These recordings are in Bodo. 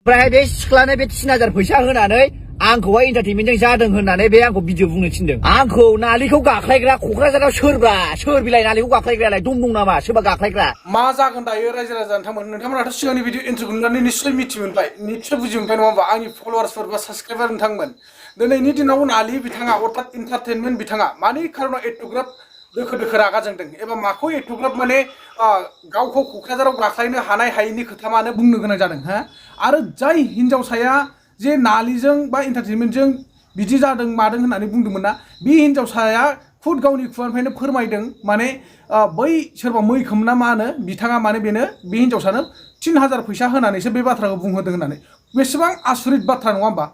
ओमफ्राय बे सिख्लानो बे 3000 फैसा होनानै आंखौहाय एन्टारटेनमेन्टजों जादों होननानै बे आंखौ भिडिअ बुंनो थिनदों। आंखौ नालिखौ गाख्लायग्रा क'क्राझाराव सोर बिलाय नालिखौ गाख्लायग्रालाय दं नामा सोरबा गाख्लायग्रा? मा जागोन दायो रायजो राजा नोंथांमोनाथ' सिगांनि भिडिअ इन्ट्र' नुनानै निस्सय मिथि मोनबाय, निस्सय बुजि मोनबाय नङा होमबा आंनि फलोवार्सफोर बा साबसक्राइबार नोंथांमोन। दिनैनि दिनाव नालि बिथाङा अर्थात एन्टारटेनमेन्ट बिथाङा मानि खारनाव एथ'ग्राब दोखो रागा जोंदों एबा माखौ एथ'ग्राब माने गावखौ क'क्राझाराव गाख्लायनो हानाय हायैनि खोथा मानो बुंनो गोनां जादों हा? आरो जाय हिनजावसाया जे नालिजों बा एन्टारटेनमेन्टजों बिदि जादों मादों होननानै बुंदोंमोन ना, बे हिनजावसाया खुद गावनि खुगानिफ्रायनो फोरमायदों माने बै सोरबा मैखोम ना मा होनो बिथाङा माने बेनो बे हिनजावसानो 3000 फैसा होनानैसो बे बाथ्राखौ बुंहोदों होननानै। बेसेबां आसुरित बाथ्रा नङा होमबा?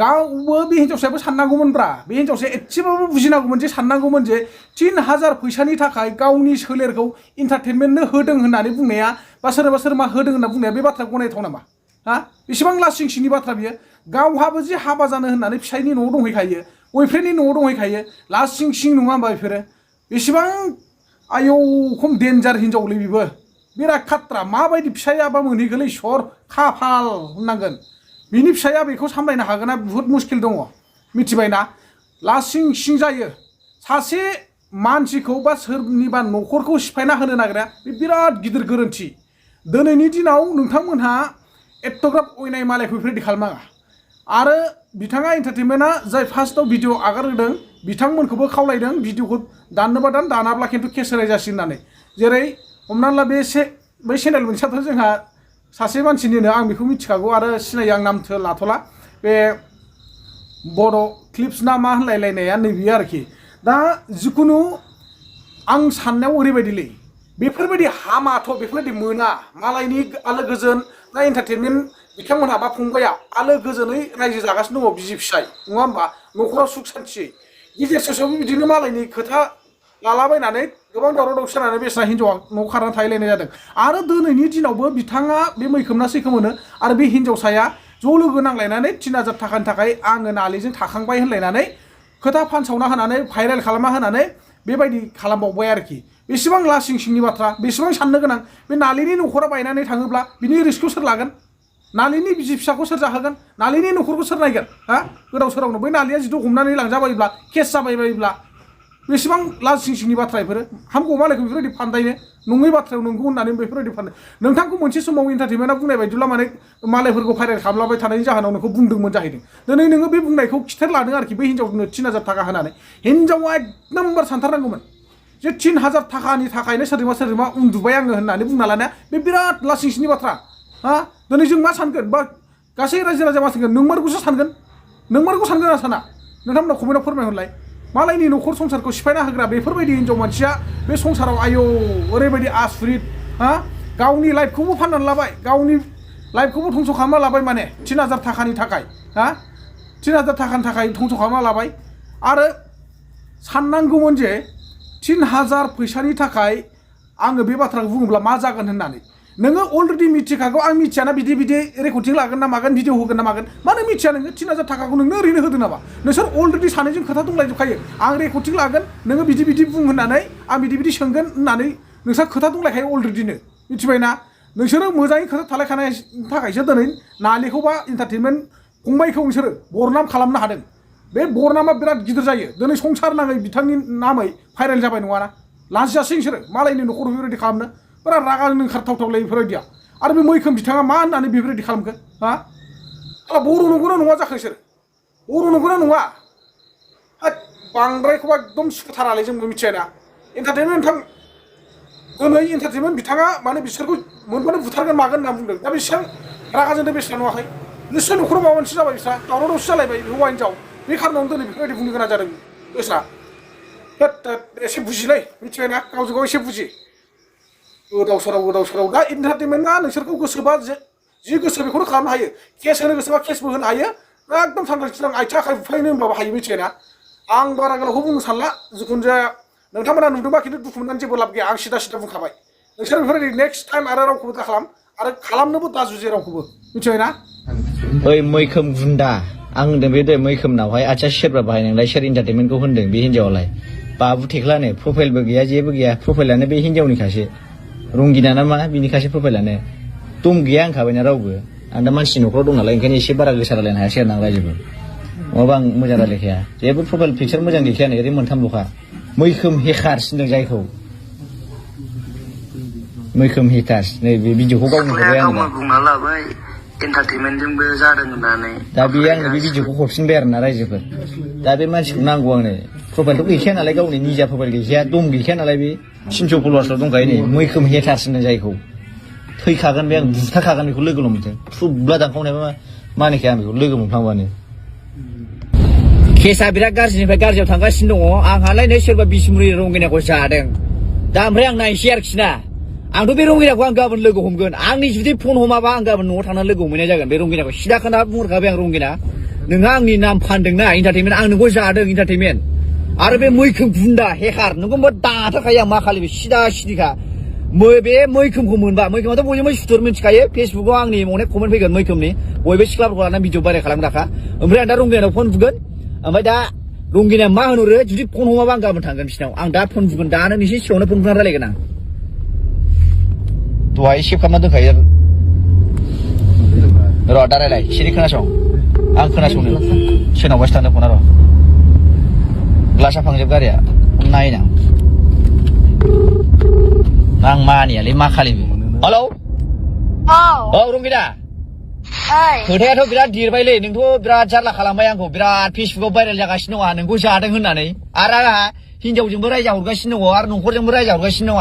गावबो बे हिनजावसायाबो साननांगौमोनब्रा, बे हिनजावसाया एसेबाबो बुजिनांगौमोन जे साननांगौमोन जे 3000 फैसानि थाखाय गावनि सोलेरखौ एन्टारटेनमेन्टनो होदों होननानै बुंनाया बा सोरबा होदों होनना बुंनाया बे बाथ्रा गनायथाव नामा? हा? बेसेबां लासिं सिंनि बाथ्रा बियो। गावहाबो जे हाबा जानो होननानै फिसायनि न'आव दंहैखायो, बयफ्रेन्डनि न'आव दंहैखायो, लासिं सिं नङा होमबा बेफोरो? बेसेबां आयौ खम डेन्जार हिनजावलै बेबो, बिराद खाट्रा। माबायदि फिसायाबा मोनहैगोलै सर खाफाल होननांगोन। बिनि फिसाया बेखौ सामलायनो हागोना बुहुत मुस्किल दङ, मिथिबायना? लासिं सिं जायो। सासे मानसिखौ बा सोरनिबा न'खरखौ सिफायना होनो नागिरा बे बिराद गिदिर गोरोन्थि। दिनैनि दिनाव नोंथांमोनहा एथ'ग्राब अयनाय मालायखौ बेफोरबायदि खालामनाङा। आरो बिथाङा एन्टारटेनमेन्टआ जाय फार्स्टआव भिडिअ आगारहोदों बिथांमोनखौबो खावलायदों भिडिअखौ दाननोबा दानाब्ला खिन्थु केस होनाय जासिगोन होननानै। जेरै हमनानै ला बै चेनेल मोनसेयाथ' जोंहा सासे मानसिनिनो, आं बेखौ मिथिखागौ आरो सिनायो, आं नामथो लाथ'ला, बे बर' क्लिप्स ना मा होनलायलायनाया नैबेयो आरोखि। दा जिखुनु आं साननायाव ओरैबायदिलै, बेफोरबायदि हामाथ' बेफोरबायदि मोना। मालायनि आलो गोजोन ना एन्टारटेनमेन्ट बिथांमोनहा बा फंबाया आलो गोजोनै रायजो जागासिनो दङ बिसि फिसाय नङा होमबा, न'खराव सुख सान्थियै। गेजेर ससेयावबो बिदिनो मालायनि खोथा लालाबायनानै गोबां दावराव दावसि जानानै बेसेना हिनजावा न'आव खारनानै थाहैलायनाय जादों। आरो दिनैनि दिनावबो बिथाङा बे मैखोमना सैखोम होनो आरो बे हिनजावसाया ज' लोगो नांलायनानै 3000 थाखानि थाखाय आङो नालिजों थाखांबाय होनलायनानै खोथा फानसावना होनानै भाइरेल खालामना होनानै बेबायदि खालामबावबाय आरोखि। बेसेबां लासिं सिंनि बाथ्रा, बेसेबां साननो गोनां। बे नालिनि न'खरा बायनानै थाङोब्ला बिनि रिस्कखौ सोर लागोन? नालिनि बिसि फिसाखौ सोर जाहोगोन? नालिनि न'खरखौ सोर नायगोन? हा? गोदाव सोरावनो बै नालिया जुदि हमनानै लांजाबायोब्ला केस जाबायबायोब्ला बेसेबां लासिं सिंनि बाथ्रा बेफोरो। हामगौ मालायखौ बेफोरबायदि फानदायनो, नङै बाथ्रायाव नंगौ होननानै बेफोरबायदि फाननो। नोंथांखौ मोनसे समाव एन्टारटेनमेन्टआ बुंनाय बायदिब्ला माने मालायफोरखौ भाइरेल खालामलाबाय थानायनि जाहोनाव नोंखौ बुंदोंमोन जाहैदों। दिनै नोङो बे बुंनायखौ खिथेर लादों आरोखि बै हिनजावनो 3000 थाखा होनानै। हिनजावा एक नाम्बार सानथारनांगौमोन जे 3000 थाखानि थाखायनो सोरजोंबा उन्दुबाय आङो होननानै बुंना लानाया बे बिराद लासिं सिंनि बाथ्रा। हा? दिनै जों मा सानगोन बा गासै रायजो राजा मा सानगोन? नोंमारगौसो सानगोन। नोंमारगौ सानगोन ना साना? नोंथांमोना कमेन्टआव फोरमायहरलाय। मालायनि न'खर संसारखौ सिफायना होग्रा बेफोरबायदि हिनजाव मानसिया बे संसाराव आयौ ओरैबायदि आसुरित। हा? गावनि लाइफखौबो फाननानै लाबाय, गावनि लाइफखौबो धंस' खालामना लाबाय, माने 3000 थाखानि थाखाय। हा? 3000 थाखानि थाखाय धंस' खालामना लाबाय। आरो साननांगौमोन जे 3000 फैसानि थाखाय आङो बे बाथ्राखौ बुङोब्ला मा जागोन होननानै। नोङो अलरेडि मिथिखागौ आं मिथियाना बिदि रेकर्डिं लागोन ना मागोन, भिडिअ होगोन ना मागोन। मानो मिथिया नोङो? 3000 थाखाखौ नोंनो ओरैनो होदों नामा? नोंसोर अलरेडि सानैजों खोथा दंलायजोबखायो। आं रेकर्डिं लागोन, नोङो बिदि बुं होननानै, आं बिदि सोंगोन होननानै नोंस्रा खोथा दंलायखायो अलरेडिनो, मिथिबायना? नोंसोरो मोजाङै खोथा थालायखानायनि थाखायसो दिनै नालिखौ बा एन्टारटेनमेन्ट फंबायखौ नोंसोरो बरनाम खालामनो हादों। बे बरनामा बिराद गिदिर जायो। दिनै संसार नाङै बिथांनि नामै भाइरेल जाबाय नङाना? लाजियासै नोंसोरो मालायनि न'खराव बेफोरबायदि खालामनो? बिराद रागा ओंखारथावथावलाय बेफोरबायदिया। आरो बे मैखोम बिथाङा मा होननानै बेफोरबायदि खालामखो? हा? बर' नंगौना नङा जाखो बिसोर? बर' नंगौना नङा? बांद्रायखौबा एकदम सुखुथारालै जोंबो मिथियाना। एन्टारटेनमेन्ट दिनै एन्टारटेनमेन्ट बिथाङा माने बिसोरखौ मोनबानो बुथारगोन मागोन होनना बुंदों। दा बेसेबां रागा जोंदों बेसेबां नुवाखै? निस्सय न'खराव माबा मोनसे जाबाय बिस्रा, दावराव दावसि जालायबाय हौवा हिनजाव। बे खारनावनो दिनै बेफोरबायदि बुंनो गोनां जादों बेस्रा। एसे बुजिलै, मिथिबायना? गावजों गाव एसे बुजि। गोदाव सोराव दा एन्टारटेनमेन्टआ नोंसोरखौ गोसोबा जि गोसो बेखौनो खालामनो हायो। केस होनो गोसोबा केसबो होनो हायो। एकदम सांग्रांथि दं, आथिं आखाइ बुफायनो होनबाबो हायो, मिथिबायना? आं बारा गोलावखौ बुंनो सानला। जिखुनु जाया नोंथांमोना नुदोंबा खिन्थु दुखु मोननानै जेबो लाब गैया। आं सिदा बुंखाबाय। नोंसोर बेफोरबायदि नेक्स्ट टाइम आरो रावखौबो दा खालाम, आरो खालामनोबो दा जुजि रावखौबो, मिथिबायना? ओइ मैखोम गुन्दा, आं होनदों बे दे मैखोमनावहाय आथिया सेरबा बाहायनांलाय सोर एन्टारटेनमेन्टखौ होनदों बे हिनजावालाय? बाबु थेख्लानो प्रफाइलबो गैया जेबो गैया। प्रफाइलानो बे हिनजावनिखासो, रंगिना ना मा बिनिखासो प्रफाइलानो। दम गैया होनखाबायना रावबो। आं दा मानसिनि न'खराव दं नालाय ओंखायनो एसे बारा गोसा रायलायनो हायासै आरो आं रायजोबो नङाबा आं मोजां रायलायखाया जेबो प्रफाइल पिक्सार मोजां गैखायानो ओरै मोनथामल'खा मैखोम हेकार्स होनदों जायखौ मैखोम हेकार्स नै बे भिडिअखौ गावनो हरबाय आंनो बुंना लाबाय एन्टारटेनमेन्टजोंबो जादों होननानै दा बे आंनो बे भिडिअखौ हरफिनबाय आरो ना रायजोफोर दा बे मानसिखौ नांगौ आंनो प्रफाइलथ' गैखाया नालाय गावनि निजा प्रफाइल गैखाया दम गैखाया नालाय बे 300 फल'वार्सल' दंखायो नै मैखोम हेटार्स होनदों जायखौ थैखागोन बे आं बुथारखागोन बेखौ लोगो मोनथों थुब्ला दानखावनायबा मानिखाया आं बेखौ लोगो मोनफ्लांबानो केसा बिराद गाज्रिनिफ्राय गाज्रियाव थांगासिनो दङ आंहालाय नै सोरबा बिसमुरि रंगिनाखौ जादों दा ओमफ्राय आं नायनोसै आरोखि ना आंथ' बे रंगिनाखौ आं गाबोन लोगो हमगोन आंनि जुदि फन हमाबा आं गाबोन न'आव थांनानै लोगो हमहैनाय जागोन बे रंगिनाखौ सिदा खोना बुंहरखाबाय आं रंगिना नोंहा आंनि नाम फानदोंना इन्टारटेनमेन्ट आं नोंखौ जादों इन्टारटेनमेन्ट आरो बे मैखोम गुन्दा हेकार नोंखौ दाथारखायो आं मा खालि सिदा सिदिखा बे मैखोमखौ मोनबा मैखोमाथ' बयजोंबो सुथुर मिथिखायो फेसबुकाव आंनि अनेक कमेन्ट फैगोन मैखोमनि बयबो सिख्लाफोरखौ लानानै भिडिअ भाइरेल खालामग्राखा ओमफ्राय आं दा रंगिनानाव फन बुगोन ओमफ्राय दा रंगिनाया मा होनहरो जुदि फन हमाबा आं गाबोन थांगोन बिसिनाव आं दा फन बुगोन दानो नोंसिनि सिगाङावनो फन बुनानै रायलायगोन आं दहाय सेभ खालामना दोनखायो र' दा रायलाय सिरि खोनासं आं खोनासंनो सोरनावबासो थांनो फना र' ग्लासा फांजोब गारिया नायना आं मानियालै मा खालिबो हेलौ औ रंगिना खोथायाथ' बिराद देरबायलै नोंथ' बिराद जारला खालामबाय आंखौ बिराद फेसबुकाव भाइरेल जागासिनो दङ नोंखौ जादों होननानै आरो आंहा हिनजावजोंबो रायजा हरगासिनो दङ आरो न'खरजोंबो रायजा हरगासिनो दङ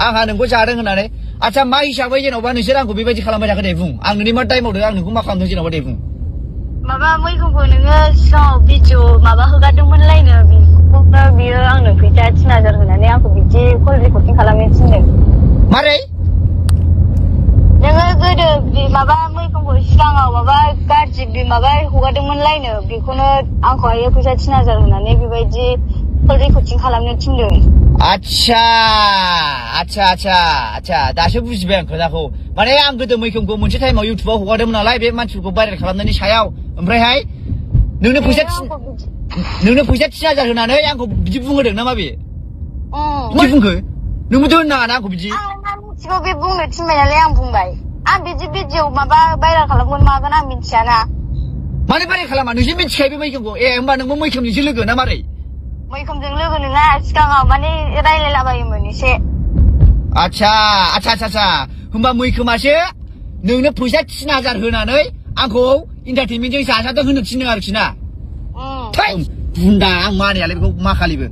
आंहा नोंखौ जादों होननानै आच्छा मा हिसाबै जेन'बा नोंसोर आंखौ बेबायदि खालामबाय थाखो दे बुं आं नोंनि मा दाय मावदों आं नोंखौ मा खालामदों जेन'बा दे बुं माबा मैखोमखौ नोङो सिगाङाव भिडिअ माबा हगारदोंमोनलायनो बेखौनो बियो आंनो फैसा 3000 होनानै आंखौ बिदि कल रेकर्डिं खालामनो थिनदों मारै नोङो गोदो माबा मैखोमखौ सिगाङाव माबा गाज्रि माबा हगारदोंमोनलायनो बेखौनो आंखौहाय फैसा 3000 होनानै बेबायदि कल रेकर्डिं खालामनो थिनदों आच्छा दासो बुजिबाय आं खोथाखौ माने आं गोदो मैखोमखौ मोनसे टाइमाव इउटुबाव हगारदोंमोन नालाय बे मानसिफोरखौ भाइरेल खालामनायनि सायाव ओमफ्रायहाय नोंनो फैसा 3000 होनानै आंखौ बिदि बुंहोदों ना माबे बिदि बुंखो नोंबोथ' होननाङा ना आंखौ बिदि आं मिथिगौ बे बुंनो थिनबाय नालाय आं बुंबाय आं बिदि भिडिअ माबा भाइरेल खालामगोन मागोन आं मिथियाना मानो भाइरेल खालामा नोंसो मिथिखायो बे मैखोमखौ होमबा नोंबो मैखोमनिसो लोगो ना मारै मैखोमजों लोगो नङा सिगाङाव माने रायलायलाबायोमोन एसे आच्छा होमबा मैखोमासो नोंनो फैसा 3000 होनानै आंखौ इन्टारटेनमेन्टजों जाजादों होननो थिनदों आरोखि ना बुन्दा आं मानियालै बेखौ मा खालिबो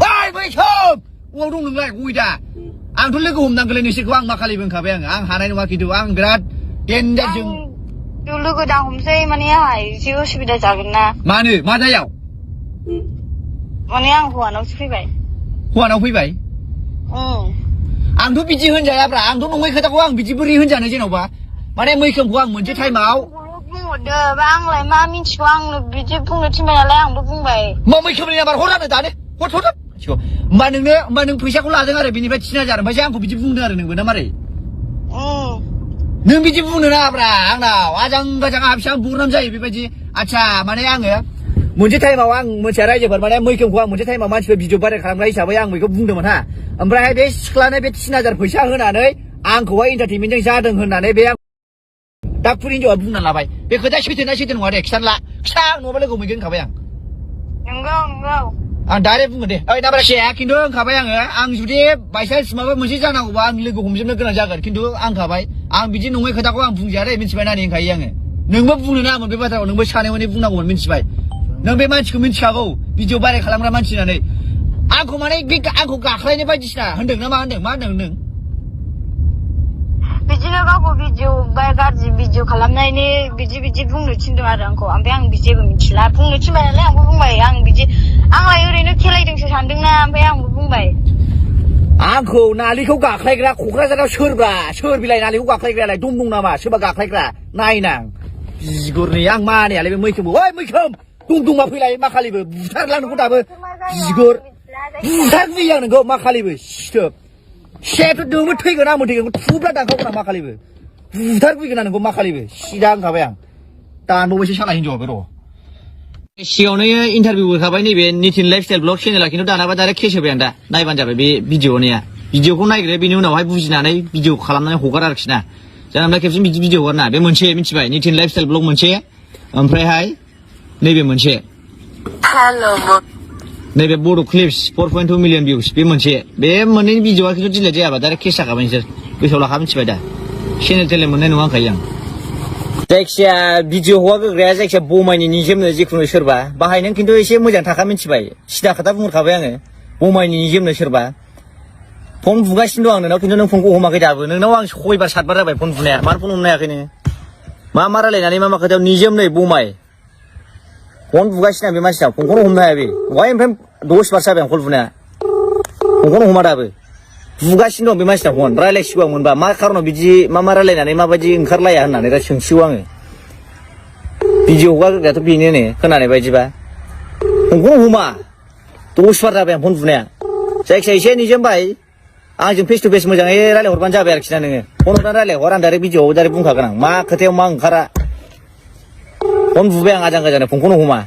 ओइ मैखोम अबाव दं नोंलाय गयदा आंथ' लोगो हमनांगौलै नोंसोरखौ आं मा खालिबो होनखाबाय आं हानाय नङा खिन्थु आं बिराद देन्जारजों लोगो दा हमसै माने आंहा एसे उसुबिदा जागोन ना मानो मा दायाव माने आं हौवानावसो फैबाय हौवानाव फैबाय आंथ' बिदि होनजायाब्रा आंथ' नङै खोथाखौ आं बिदि बोरै होनजानो जेन'बा माने मैखोमखौ आं मोनसे टाइमाव बुंहरदो बा आंलाय मा मिथिगौ आंनो बिदि बुंनो थिनबाय नालाय आंबो बुंबाय मा मैखोमनि नाम्बार हरानो दानो हर होमबा नों फैसाखौ लादों आरो बेनिफ्राय 3000 ओमफ्रायसो आंखौ बिदि बुंदों आरो नोंबो ना मारै नों बिदि बुंनो नाङाब्रा आंनाव आजां गाजां आहा बेसेबां बुरनाम जायो बेबायदि आच्छा माने आङो मोनसे टाइमाव आं मोनथिया रायजोफोर माने मैखोमखौ आं मोनसे टाइमाव मानसिफोर भिडिअ भाइरेल खालामग्रा हिसाबै आं बेखौ बुंदोंमोन हा ओमफ्रायहाय बे सिख्लानो बे 3000 फैसा होनानै आंखौहाय इन्टारटेनमेन्टजों जादों होननानै बे दा फुरि हिनजावा बुंना लाबाय बे खोथाया सैथो नङा दे खिथा नङाबा लोगो मोनगोन होनखाबाय आं नंगौ आं डाइरेक्ट बुङो दे ओइ नाम्बार सेया खिन्थु होनखाबाय आं जुदि बायसान्स माबा मोनसे जानांगौबा आं लोगो हमजोबनो गोनां जागोन खिन्थु आं खाबाय आं बिदि नङै खोथाखौ आं बुंजाया दे मिथिबाय नानि होनखायो आङो नोंबो बुंनो नाङामोन बे बाथ्राखौ नोंबो सानै हनै बुंनांगौमोन मिथिबाय नों बे मानसिखौ मिथिखागौ भिडिअ भाइरेल खालामग्रा मानसि होननानै आंखौ माने बे आंखौ गाख्लायनो बायदिसिना होनदों ना मा होनदों नों बिदिनो गावखौ भिडिअ गाज्रि भिडिअ खालामनायनि बिदि बुंनो थिनदों आरो आंखौ ओमफ्राय आं जेबो मिथिला बुंनो थिनबाय नालाय आंबो बुंबाय आंलाय ओरैनो खेलायदोंसो सानदोंना ओमफ्राय आंबो बुंबाय आंखौ नालिखौ गाख्लायग्रा क'क्राझाराव सोर बिलाय नालिखौ गाख्लायग्रायालाय दं नामा सोरबा गाख्लायग्रा नायनां बिगुरनि आं मानियालै बे मैखोमखौ ओइ मैखोम दंबा फैलाय मा खालिबो बुथारला नोंखौ दाबो बिगुर बुथारफैयो आं नोंखौ मा खालिबो सिथोब सेथ' दोबो थैगोन आंबो थैगोन थुब्ला दानखावगोन आं मा खालिबो बुथारफैगोन आं नोंखौ मा खालिबो सिदा होनखाबाय आं दानबावबायसो साला हिनजावा र' सिगाङावनो इन्टारभिउ होखाबाय नैबे नितिन लाइफस्टाइल ब्लग चेनेला खिन्थु दानाबा डाइरेक्ट केस होबाय आं दा नायबानो जाबाय बे भिडिअखौ नायग्रो बिनि उनावहाय बुजिनानै भिडिअ खालामनानै हगार आरोखि ना जानला खेबसे बिदि भिडिअ हरना बे मोनसे मिथिबाय नितिन लाइफस्टाइल ब्लग मोनसे ओमफ्रायहाय नैबे मोनसे हेलो नैबे बड' क्लिप्स 4.2 मिलियन भिउस बे मोनसे बे मोननै भिडिअआ खिन्थु डिलेट जायाबा डाइरेक्ट केस जाखाबाय नोंसोर गोसोआव लाखा मिथिबाय दा चेनेल टेलेन्ट मोननाय नङा होनखायो आं जायखिजाया भिडिअ हगारग्राया जायखिजाया बमायनि निजोमनो जिखुनु सोरबा बाहायनों खिन्थु एसे मोजां थाखा मिथिबाय सिदा खोथा बुंहरखाबाय आङो बमायनि निजोमनो सोरबा फन बुगासिनो दं आं नोंनाव खिन्थु नों फनखौ हमाखै दाबो नोंनाव आं 6 बार 7 बार जाबाय फन बुनाया मानो फन हमनो हायाखै नोङो मा रायलायनानै मा खोथायाव निजोम नै बमाय फन बुगासिनो आं बे मानसिनाव फनखौनो हमनो हाया बे दहाय ओमफ्राय 10 बार जाबाय आं कल बुनाया फनखौनो हमा दाबो बुगासिनो दं बे मानसिनाव फन रायलायसिगौ आं मोनबा मा खारनाव बिदि मा रायलायनानै माबायदि ओंखारलाया होननानै दा सोंसिगौ आङो भिडिअ हगारग्रायाथ' बेनो ने खोनानाय बायदिबा फनखौनो हमा 10 बार जाबाय आं फन बुनाया जायखिजाया एसे निजोम बाय आंजों फेस टु फेस मोजाङै रायलायहरबानो जाबाय आरोखि ना नोङो फन हरनानै रायलायहर आं डाइरेक्ट भिडिअआव डाइरेक्ट बुंखागोन आं मा खोथायाव मा ओंखारा फन बुबाय आं आजां गाजांनो फनखौनो हमा